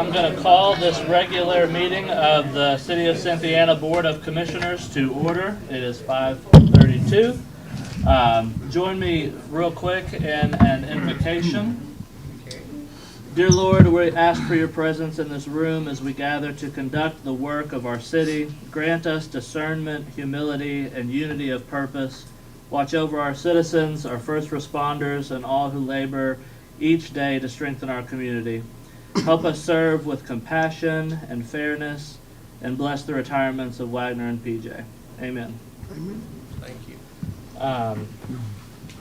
I'm going to call this regular meeting of the City of Cynthiana Board of Commissioners to order. It is 5:32. Join me real quick in an invocation. Dear Lord, we ask for your presence in this room as we gather to conduct the work of our city. Grant us discernment, humility, and unity of purpose. Watch over our citizens, our first responders, and all who labor each day to strengthen our community. Help us serve with compassion and fairness, and bless the retirements of Wagner and PJ. Amen. Amen. Thank you.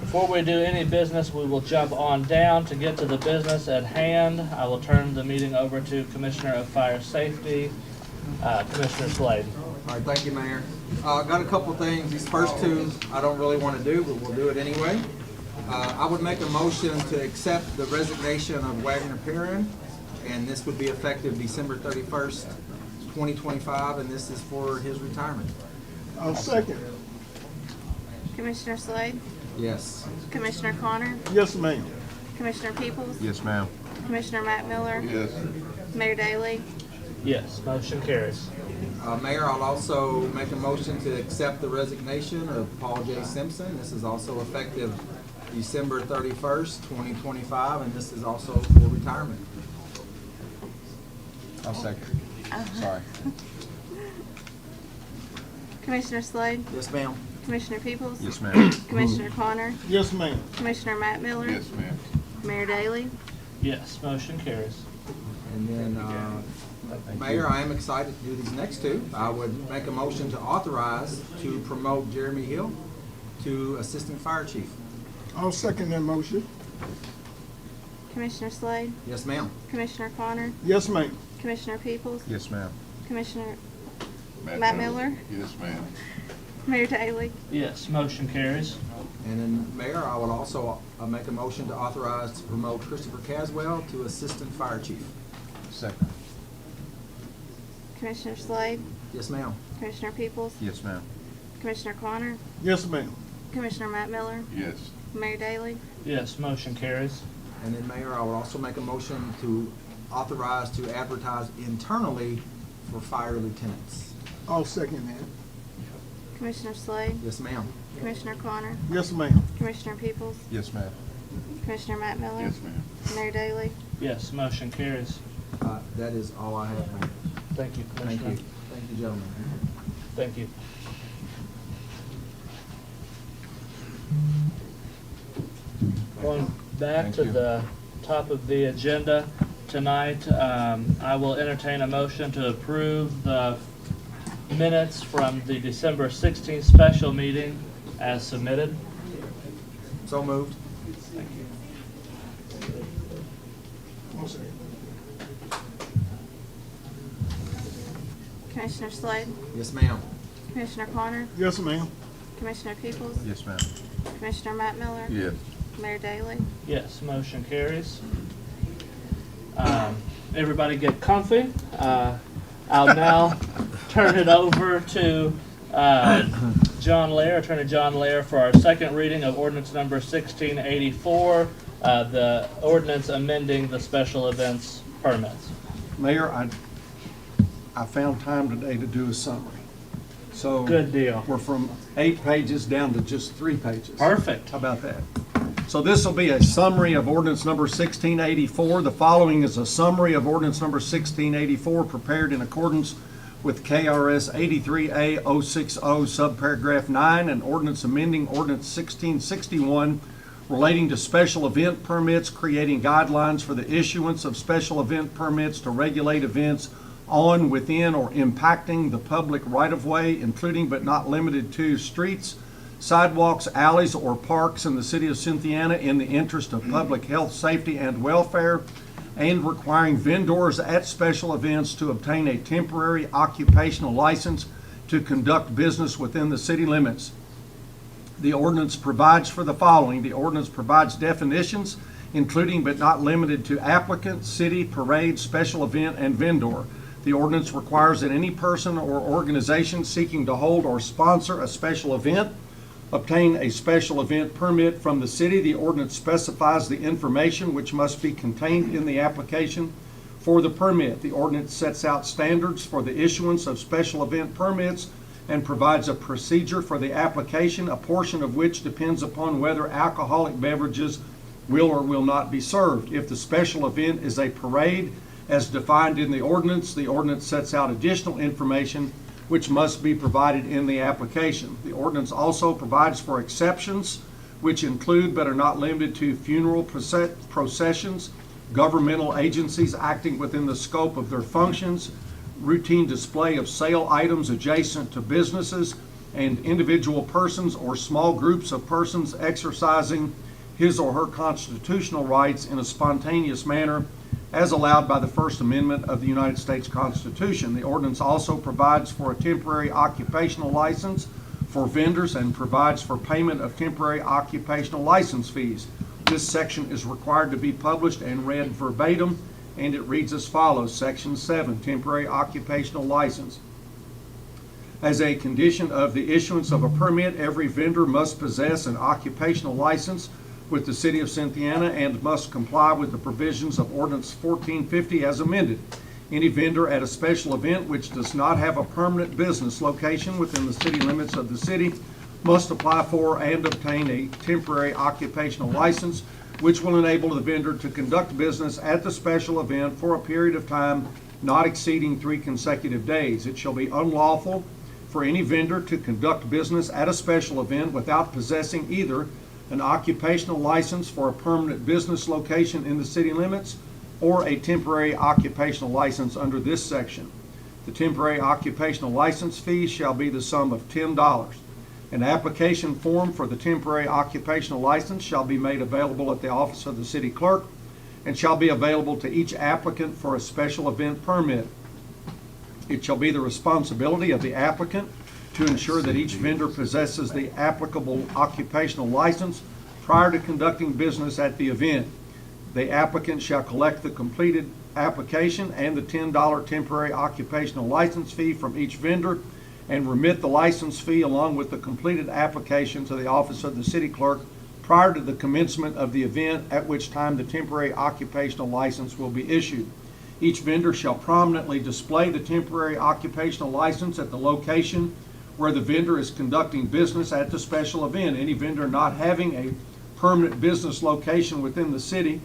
Before we do any business, we will jump on down to get to the business at hand. I will turn the meeting over to Commissioner of Fire Safety, Commissioner Slade. All right, thank you, Mayor. Got a couple things. These first two I don't really want to do, but we'll do it anyway. I would make a motion to accept the resignation of Wagner Perrin, and this would be effective December 31st, 2025, and this is for his retirement. I'll second. Commissioner Slade? Yes. Commissioner Connor? Yes, ma'am. Commissioner Peoples? Yes, ma'am. Commissioner Matt Miller? Yes. Mayor Daley? Yes, motion carries. Mayor, I'll also make a motion to accept the resignation of Paul J. Simpson. This is also effective December 31st, 2025, and this is also for retirement. I'll second. Sorry. Commissioner Slade? Yes, ma'am. Commissioner Peoples? Yes, ma'am. Commissioner Connor? Yes, ma'am. Commissioner Matt Miller? Yes, ma'am. Mayor Daley? Yes, motion carries. And then, Mayor, I am excited to do these next two. I would make a motion to authorize to promote Jeremy Hill to Assistant Fire Chief. I'll second that motion. Commissioner Slade? Yes, ma'am. Commissioner Connor? Yes, ma'am. Commissioner Peoples? Yes, ma'am. Commissioner Matt Miller? Yes, ma'am. Mayor Daley? Yes, motion carries. And then, Mayor, I would also make a motion to authorize to promote Christopher Caswell to Assistant Fire Chief. Second. Commissioner Slade? Yes, ma'am. Commissioner Peoples? Yes, ma'am. Commissioner Connor? Yes, ma'am. Commissioner Matt Miller? Yes. Mayor Daley? Yes, motion carries. And then, Mayor, I would also make a motion to authorize to advertise internally for fire lieutenants. I'll second that. Commissioner Slade? Yes, ma'am. Commissioner Connor? Yes, ma'am. Commissioner Peoples? Yes, ma'am. Commissioner Matt Miller? Yes, ma'am. Mayor Daley? Yes, motion carries. That is all I have, Mayor. Thank you, Thank Commissioner. you. Thank you, gentlemen. Thank you. Going back Thank to you. the top of the agenda tonight, I will entertain a motion to approve the minutes from the December 16th special meeting as submitted. So moved. I'll second. Commissioner Slade? Yes, ma'am. Commissioner Connor? Yes, ma'am. Commissioner Peoples? Yes, ma'am. Commissioner Matt Miller? Yes. Mayor Daley? Yes, motion carries. Everybody get comfy. I'll now turn it over to John Lair, Attorney John Lair, for our second reading of ordinance number 1684, the ordinance amending the special events permits. Mayor, I found time today to do a summary. So Good deal. we're from 8 pages down to just 3 pages. Perfect. How about that? So this will be a summary of ordinance number 1684. The following is a summary of ordinance number 1684 prepared in accordance with KRS 83A060 subparagraph 9 and ordinance amending ordinance 1661 relating to special event permits, creating guidelines for the issuance of special event permits to regulate events on, within, or impacting the public right-of-way, including but not limited to streets, sidewalks, alleys, or parks in the city of Cynthiana in the interest of public health, safety, and welfare, and requiring vendors at special events to obtain a temporary occupational license to conduct business within the city limits. The ordinance provides for the following. The ordinance provides definitions, including but not limited to applicant, city, parade, special event, and vendor. The ordinance requires that any person or organization seeking to hold or sponsor a special event obtain a special event permit from the city. The ordinance specifies the information which must be contained in the application for the permit. The ordinance sets out standards for the issuance of special event permits and provides a procedure for the application, a portion of which depends upon whether alcoholic beverages will or will not be served. If the special event is a parade, as defined in the ordinance sets out additional information which must be provided in the application. The ordinance also provides for exceptions, which include but are not limited to funeral processions, governmental agencies acting within the scope of their functions, routine display of sale items adjacent to businesses, and individual persons or small groups of persons exercising his or her constitutional rights in a spontaneous manner as allowed by the First Amendment of the United States Constitution. The ordinance also provides for a temporary occupational license for vendors and provides for payment of temporary occupational license fees. This section is required to be published and read verbatim, and it reads as follows. Section 7, temporary occupational license. As a condition of the issuance of a permit, every vendor must possess an occupational license with the City of Cynthiana and must comply with the provisions of Ordinance 1450 as amended. Any vendor at a special event which does not have a permanent business location within the city limits of the city must apply for and obtain a temporary occupational license, which will enable the vendor to conduct business at the special event for a period of time not exceeding 3 consecutive days. It shall be unlawful for any vendor to conduct business at a special event without possessing either an occupational license for a permanent business location in the city limits or a temporary occupational license under this section. The temporary occupational license fee shall be the sum of $10. An application form for the temporary occupational license shall be made available at the office of the city clerk and shall be available to each applicant for a special event permit. It shall be the responsibility of the applicant to ensure that each vendor possesses the applicable occupational license prior to conducting business at the event. The applicant shall collect the completed application and the $10 temporary occupational license fee from each vendor and remit the license fee along with the completed application to the office of the city clerk prior to the commencement of the event, at which time the temporary occupational license will be issued. Each vendor shall prominently display the temporary occupational license at the location where the vendor is conducting business at the special event. Any vendor not having a permanent business location within the city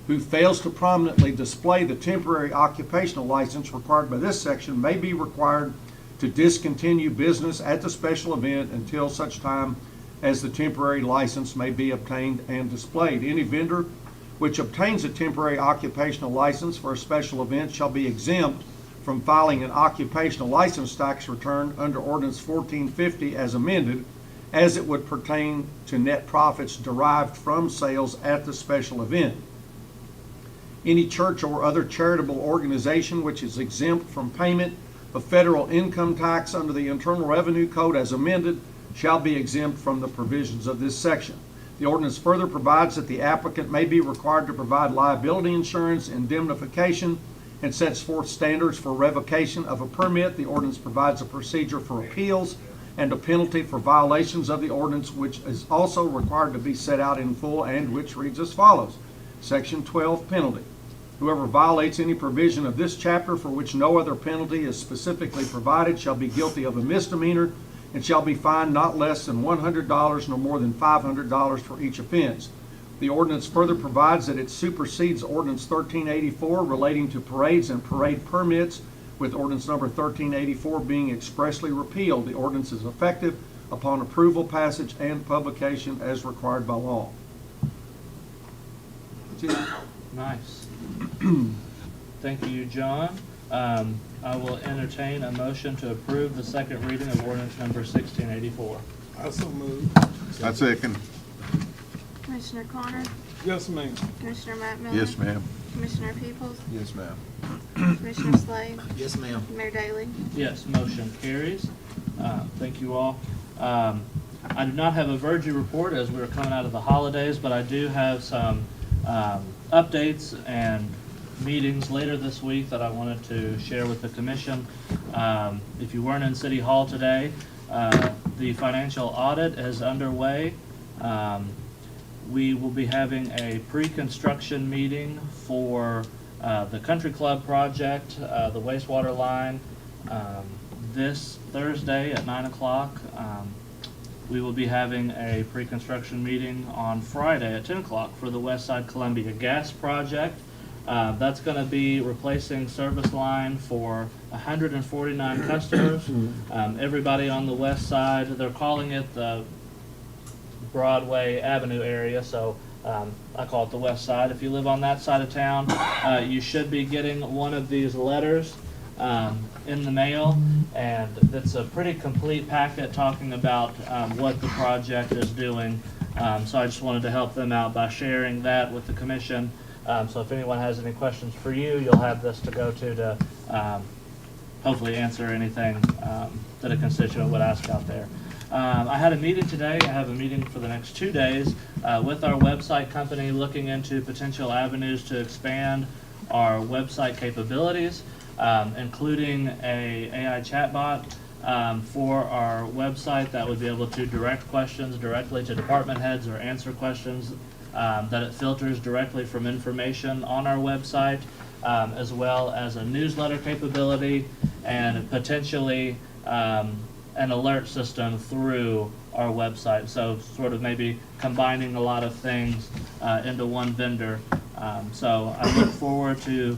who fails to prominently display the temporary occupational license required by this section may be required to discontinue business at the special event until such time as the temporary license may be obtained and displayed. Any vendor which obtains a temporary occupational license for a special event shall be exempt from filing an occupational license tax return under Ordinance 1450 as amended, as it would pertain to net profits derived from sales at the special event. Any church or other charitable organization which is exempt from payment of federal income tax under the Internal Revenue Code as amended shall be exempt from the provisions of this section. The ordinance further provides that the applicant may be required to provide liability insurance, indemnification, and sets forth standards for revocation of a permit. The ordinance provides a procedure for appeals and a penalty for violations of the ordinance, which is also required to be set out in full and which reads as follows. Section 12, penalty. Whoever violates any provision of this chapter for which no other penalty is specifically provided shall be guilty of a misdemeanor and shall be fined not less than $100 nor more than $500 for each offense. The ordinance further provides that it supersedes Ordinance 1384 relating to parades and parade permits, with Ordinance number 1384 being expressly repealed. The ordinance is effective upon approval, passage, and publication as required by law. Nice. Thank you, John. I will entertain a motion to approve the second reading of ordinance number 1684. I so move. I second. Commissioner Connor, Yes, ma'am. Commissioner Matt Miller. Yes, ma'am. Commissioner Peoples, Yes, ma'am. Commissioner Slade, Yes, ma'am. Mayor Daley. Yes, motion carries. Thank you all. I do not have a Virgie report as we're coming out of the holidays, but I do have some updates and meetings later this week that I wanted to share with the commission. If you weren't in City Hall today, the financial audit is underway. We will be having a pre-construction meeting for the Country Club project, the wastewater line, this Thursday at 9 o'clock. We will be having a pre-construction meeting on Friday at 10 o'clock for the West Side Columbia Gas Project. That's going to be replacing service line for 149 customers. Everybody on the west side, they're calling it the Broadway Avenue area, so I call it the west side. If you live on that side of town, you should be getting one of these letters in the mail, and it's a pretty complete packet talking about what the project is doing. So I just wanted to help them out by sharing that with the commission. So if anyone has any questions for you, you'll have this to go to hopefully answer anything that a constituent would ask out there. I had a meeting today. I have a meeting for the next 2 days with our website company looking into potential avenues to expand our website capabilities, including a AI chatbot for our website that would be able to direct questions directly to department heads or answer questions that it filters directly from information on our website, as well as a newsletter capability and potentially an alert system through our website. So sort of maybe combining a lot of things into one vendor. So I look forward to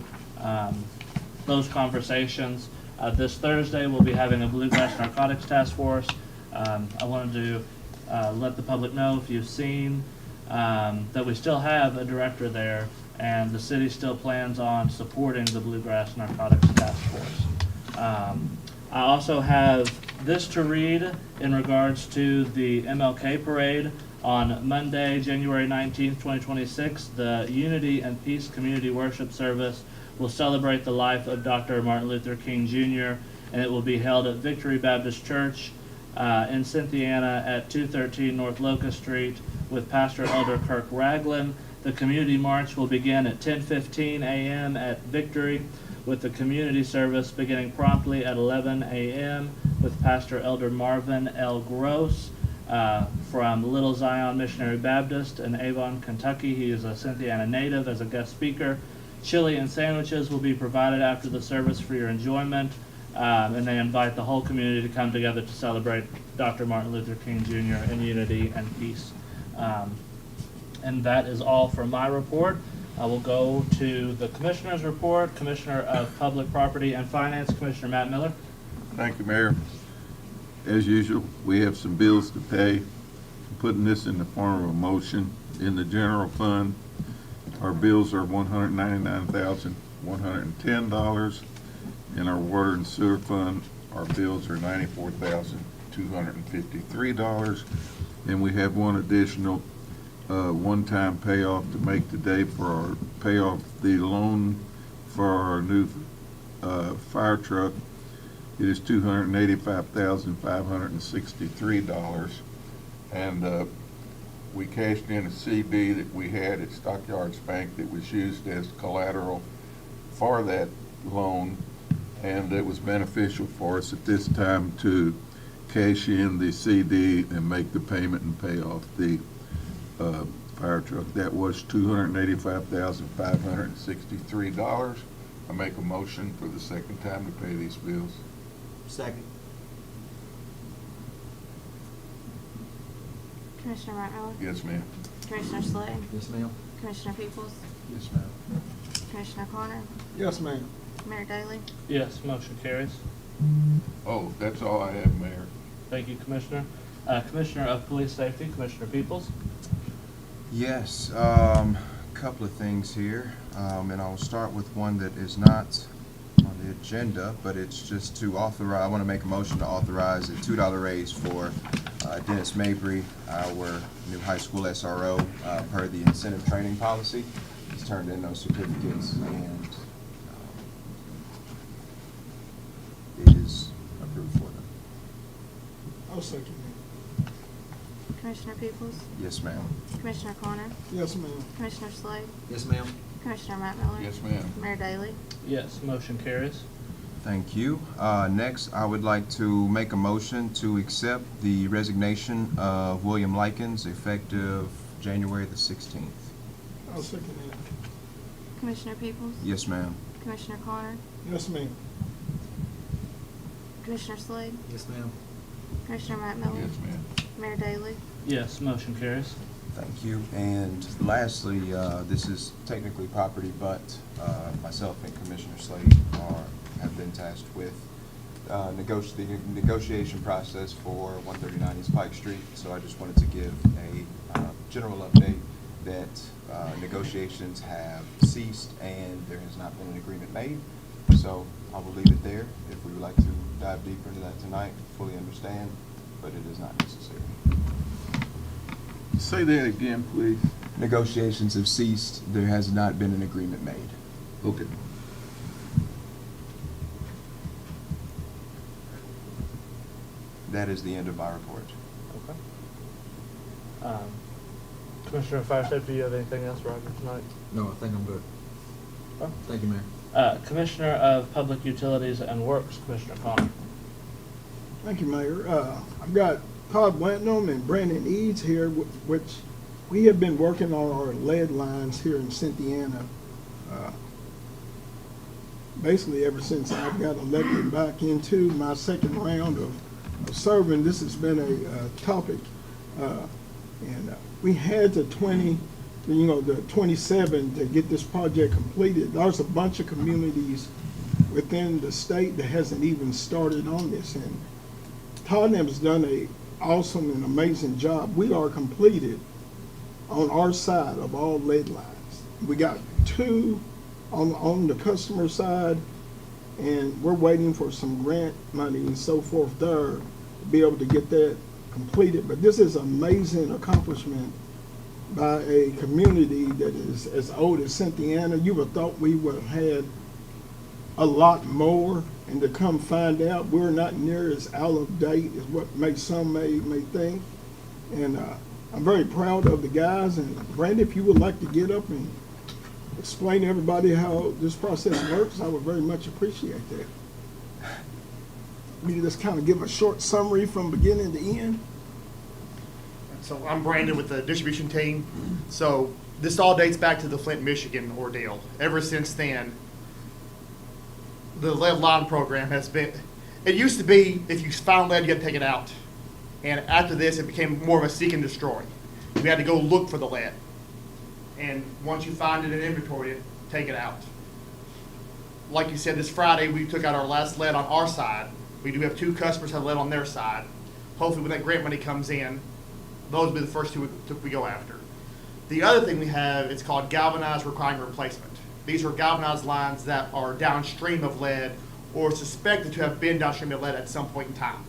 those conversations. This Thursday we'll be having a Bluegrass Narcotics Task Force. I wanted to let the public know, if you've seen, that we still have a director there, and the city still plans on supporting the Bluegrass Narcotics Task Force. I also have this to read in regards to the MLK Parade on Monday, January 19th, 2026. The Unity and Peace Community Worship Service will celebrate the life of Dr. Martin Luther King Jr., and it will be held at Victory Baptist Church in Cynthiana at 213 North Locust Street with Pastor Elder Kirk Ragland. The community march will begin at 10:15 a.m. at Victory, with the community service beginning promptly at 11 a.m. with Pastor Elder Marvin L. Gross from Little Zion Missionary Baptist in Avon, Kentucky. He is a Cynthiana native, as a guest speaker. Chili and sandwiches will be provided after the service for your enjoyment, and they invite the whole community to come together to celebrate Dr. Martin Luther King Jr. in unity and peace. And that is all for my report. I will go to the Commissioner's report. Commissioner of Public Property and Finance, Commissioner Matt Miller. Thank you, Mayor. As usual, we have some bills to pay. I'm putting this in the form of a motion. In the general fund, our bills are $199,110. In our water and sewer fund, our bills are $94,253. And we have one additional one-time payoff to make today for our pay off the loan for our new fire truck. It is $285,563, and we cashed in a CD that we had at Stockyards Bank that was used as collateral for that loan, and it was beneficial for us at this time to cash in the CD and make the payment and pay off the fire truck. That was $285,563. I make a motion for the second time to pay these bills. Second. Commissioner Matt Miller, Yes, ma'am. Commissioner Slade, Yes, ma'am. Commissioner Peoples, Yes, ma'am. Commissioner Connor, Yes, ma'am. Mayor Daley. Yes, motion carries. Oh, that's all I have, Mayor. Thank you, Commissioner. Commissioner of Police Safety, Commissioner Peoples. Yes, couple of things here, and I'll start with one that is not on the agenda, but it's just to authorize, I want to make a motion to authorize a $2 raise for Dennis Mabry, our new high school SRO, per the incentive training policy. He's turned in those certificates, and it is approved for them. I'll second that. Commissioner Peoples, Yes, ma'am. Commissioner Connor, Yes, ma'am. Commissioner Slade, Yes, ma'am. Commissioner Matt Miller. Yes, ma'am. Mayor Daley. Yes, motion carries. Thank you. Next, I would like to make a motion to accept the resignation of William Likens effective January the 16th. I'll second that. Commissioner Peoples, Yes, ma'am. Commissioner Connor, Yes, ma'am. Commissioner Slade, Yes, ma'am. Commissioner Matt Miller, Yes, ma'am. Mayor Daley. Yes, motion carries. Thank you. And lastly, this is technically property, but myself and Commissioner Slade have been tasked with the negotiation process for 139 East Pike Street. So I just wanted to give a general update that negotiations have ceased and there has not been an agreement made. So I will leave it there. If we would like to dive deeper into that tonight, fully understand, but it is not necessary. Say that again, please. Negotiations have ceased. There has not been an agreement made. Okay. That is the end of my report. Okay. Commissioner Firestone, do you have anything else, Roger, tonight? No, I think I'm good. Okay. Thank you, Mayor. Commissioner of Public Utilities and Works, Commissioner Connor. Thank you, Mayor. I've got Todd Wentham and Brandon Eads here, which we have been working on our lead lines here in Cynthiana. Basically, ever since I've got elected back into my second round of serving, this has been a topic. And we had the 27 to get this project completed. There's a bunch of communities within the state that hasn't even started on this. And Tottenham's done a awesome and amazing job. We are completed on our side of all lead lines. We got 2 on the customer side, and we're waiting for some grant money and so forth there to be able to get that completed. But this is an amazing accomplishment by a community that is as old as Cynthiana. You would have thought we would have had a lot more, and to come find out we're not near as out of date as what some may think. And I'm very proud of the guys. And Brandon, if you would like to get up and explain to everybody how this process works, I would very much appreciate that. Me to just kind of give a short summary from beginning to end. So I'm Brandon with the distribution team. So this all dates back to the Flint, Michigan ordeal. Ever since then, the lead line program has been, it used to be if you found lead, you had to take it out. And after this, it became more of a seek and destroy. We had to go look for the lead. And once you find it and inventory it, take it out. Like you said, this Friday, we took out our last lead on our side. We do have 2 customers have lead on their side. Hopefully when that grant money comes in, those will be the first 2 we go after. The other thing we have, it's called galvanized requiring replacement. These are galvanized lines that are downstream of lead or suspected to have been downstream of lead at some point in time.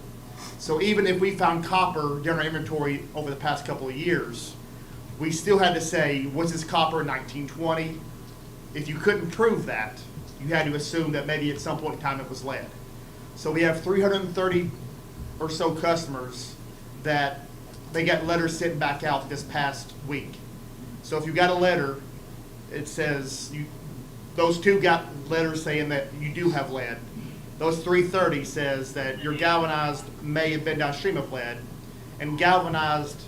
So even if we found copper during our inventory over the past couple of years, we still had to say, was this copper in 1920? If you couldn't prove that, you had to assume that maybe at some point in time it was lead. So we have 330 or so customers that they got letters sent back out this past week. So if you got a letter, it says those 2 got letters saying that you do have lead. Those 330 says that your galvanized may have been downstream of lead, and galvanized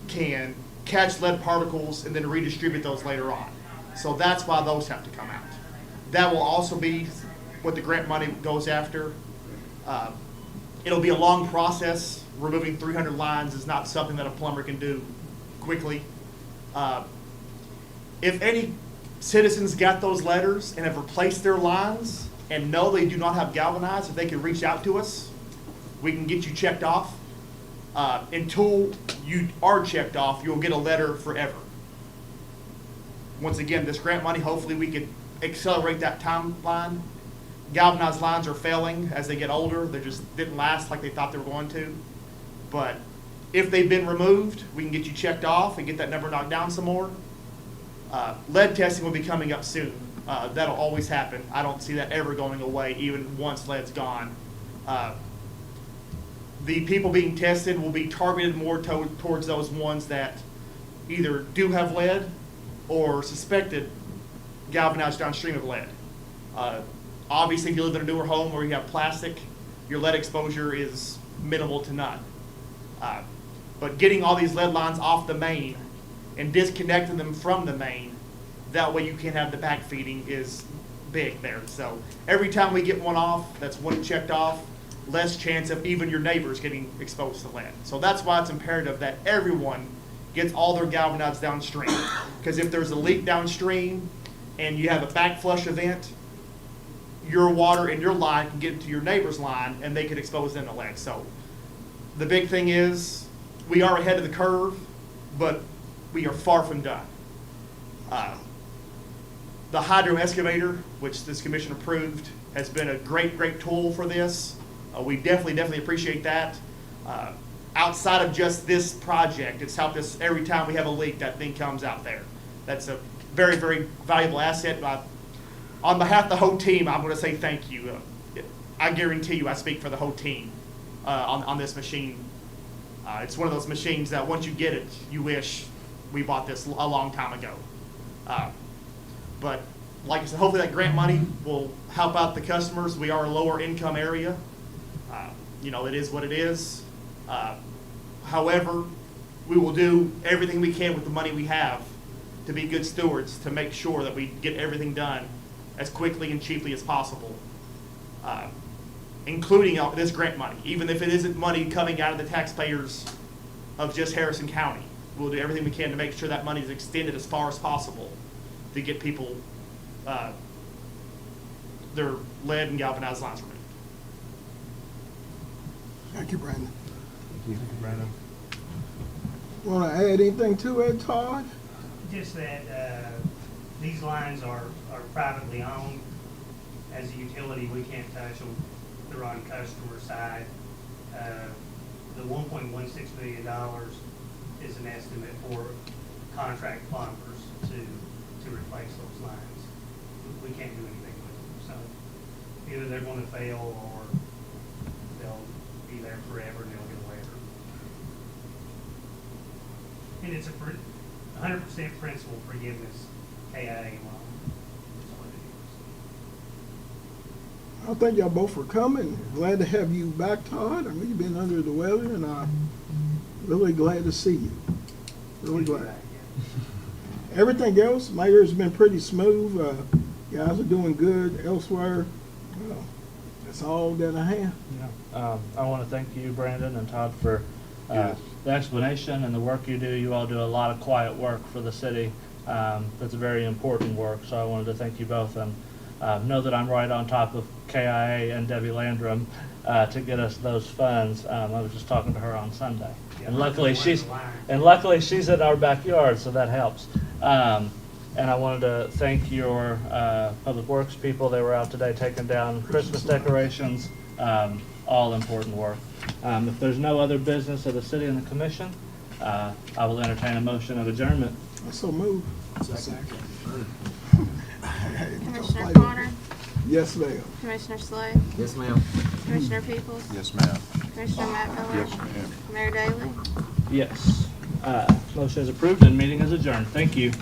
can catch lead particles and then redistribute those later on. So that's why those have to come out. That will also be what the grant money goes after. It'll be a long process. Removing 300 lines is not something that a plumber can do quickly. If any citizens got those letters and have replaced their lines and know they do not have galvanized, if they can reach out to us, we can get you checked off. Until you are checked off, you'll get a letter forever. Once again, this grant money, hopefully we could accelerate that timeline. Galvanized lines are failing as they get older. They just didn't last like they thought they were going to. But if they've been removed, we can get you checked off and get that number knocked down some more. Lead testing will be coming up soon. That'll always happen. I don't see that ever going away, even once lead's gone. The people being tested will be targeted more towards those ones that either do have lead or suspected galvanized downstream of lead. Obviously, if you live in a newer home where you have plastic, your lead exposure is minimal to none. But getting all these lead lines off the main and disconnecting them from the main That way you can have the back feeding is big there. So every time we get one off, that's one checked off, less chance of even your neighbors getting exposed to lead. So that's why it's imperative that everyone gets all their galvanides downstream. Because if there's a leak downstream and you have a backflush event, your water in your line can get into your neighbor's line and they could expose them to lead. So the big thing is we are ahead of the curve, but we are far from done. The hydro excavator, which this commission approved, has been a great tool for this. We definitely appreciate that. Outside of just this project, it's helped us every time we have a leak, that thing comes out there. That's a very valuable asset. On behalf of the whole team, I'm going to say thank you. I guarantee you I speak for the whole team on this machine. It's one of those machines that once you get it, you wish we bought this a long time ago. But like I said, hopefully that grant money will help out the customers. We are a lower income area. It is what it is. However, we will do everything we can with the money we have to be good stewards to make sure that we get everything done as quickly and cheaply as possible, including this grant money. Even if it isn't money coming out of the taxpayers of just Harrison County, we'll do everything we can to make sure that money is extended as far as possible to get people their lead and galvanized lines removed. Thank you, Brandon. Thank you, Brandon. Want to add anything to it, Todd? Just that these lines are privately owned. As a utility, we can't touch them. They're on customer side. The $1.16 billion is an estimate for contract plumbers to replace those lines. We can't do anything with them. So either they're going to fail or they'll be there forever and they'll get a letter. And it's a 100% principal forgiveness KIA loan. That's what it is. I thank y'all both for coming. Glad to have you back, Todd. I know you've been under the weather, and I'm really glad to see you. Really glad. Everything else, Mayor's been pretty smooth. Guys are doing good elsewhere. Well, that's all that I have. I want to thank you, Brandon and Todd, for Yes. the explanation and the work you do. You all do a lot of quiet work for the city. That's very important work, so I wanted to thank you both, and know that I'm right on top of KIA and Debbie Landrum to get us those funds. I was just talking to her on Sunday, and luckily she's in our backyard, so that helps. And I wanted to thank your public works people. They were out today taking down Christmas decorations. All important work. If there's no other business of the city and the commission, I will entertain a motion of adjournment. I so move. Commissioner Connor, Yes, ma'am. Commissioner Slade, Yes, ma'am. Commissioner Peoples, Yes, ma'am. Commissioner Matt Miller, Yes, ma'am. Mayor Daley. Yes. Motion is approved and meeting is adjourned. Thank you.